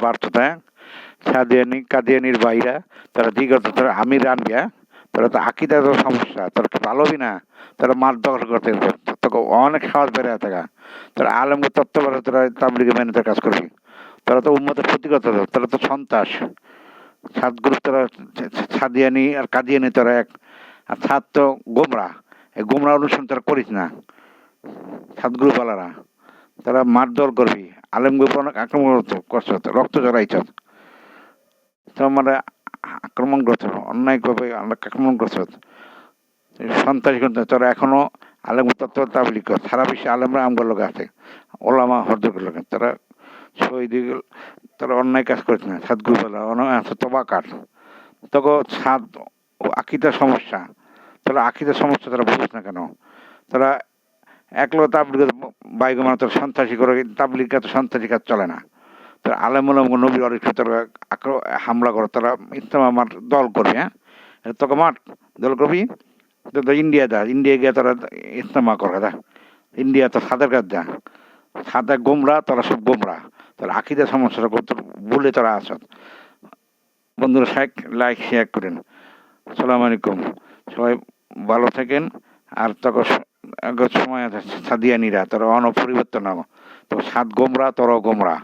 ব্যর্থতা, কাদিয়ানির বাইরা তারা দিগত তারা আমির আনবিয়া তারা তো আকিদার সমস্যা, তারা কি ভালো না, তারা মার দখল করতে তোকে অনেক সাহস বেড়ে থাকা, তারা আলমকে তত্ত্ব করে তারা তাবলিগে মেনে তার কাজ করবি, তারা তো উন্মতের ক্ষতিগত, তারা তো সন্ত্রাস। সাত গ্রুপ তারা সাদিয়ানি আর কাদিয়ানি তারা এক, আর সাত তো গোমরা, এই গোমরা অনুসরণ তারা করিস না। সাত গ্রুপ আলারা তারা মারধর করবি, আলেম গ্রুপ অনেক আক্রমণ করছ, রক্ত জড়াইছ, তো আমরা আক্রমণ করছ, অন্যায়ভাবে আক্রমণ করছ, সন্ত্রাস করতে তোরা এখনো আলেম তত্ত্ব তাবলিগ কর। সারা বিশ্বে আলেমরা আমগুলোর লোক আছে, ওলামা হরজুর লোক, তারা শহীদ তারা অন্যায় কাজ করছে না। সাত গ্রুপেলা আছে তবাকার, তখন সাত আকিদার সমস্যা, তারা আকিদার সমস্যা তারা বুঝিস না কেন? তারা একলো তাবলিগ বাইগো মানে তারা সন্ত্রাসী করে, তাবলিগ এত সন্ত্রাসী কাজ চলে না। তারা আলেমুলাম নবীর অরিষ্ঠ তারা হামলা করে, তারা ইসলাম আমার দল করবে। হ্যাঁ, তোকে মাঠ দল করবি তো ইন্ডিয়া যা, ইন্ডিয়া গিয়ে তারা ইস্তেমা করে দা, ইন্ডিয়া তো সাদের কাজ যা, সাদা গোমরা, তারা সব গোমরা, তারা আকিদের সমস্যাটা করতে বলে তারা আসত। বন্ধুরা লাইক শেয়ার করেন। আসসালামু আলাইকুম, সবাই ভালো থাকেন। আর তখন সময় আছে সাদিয়ানিরা তারা অনপরিবর্তন, তো সাত গোমরা তোরাও গোমরা,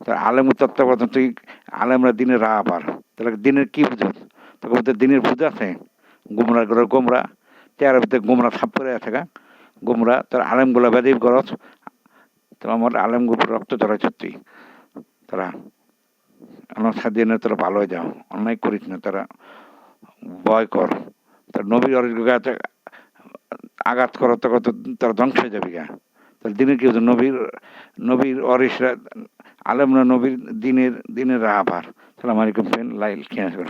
তার আলেম তত্ত্বাবধান তুই আলেমরা দিনের রাহ আবার, তাহলে দিনের কি বুঝো? তোকে বলতে দিনের বুঝে আছে? গোমরা করে গোমরা, তেয়ার ভিতরে গোমরা ছাপ করে আছে গা গোমরা, তোর আলেমগুলো বেদিব করছ, তো আমার আলেমগুলো রক্ত ধরাইছ তুই। তারা আমার সাদিয়ানের তোরা ভালো হয়ে যাও, অন্যায় করিস না, তারা ভয় কর, তার নবীর অরিজকে আঘাত করো, তখন তারা ধ্বংস হয়ে যাবে গা। তাহলে দিনের কি হতো? নবীর অরিসরা আলেমরা নবীর দিনের রাহাবার। সালাম আলাইকুম, লাইল খেয়ে আসবেন।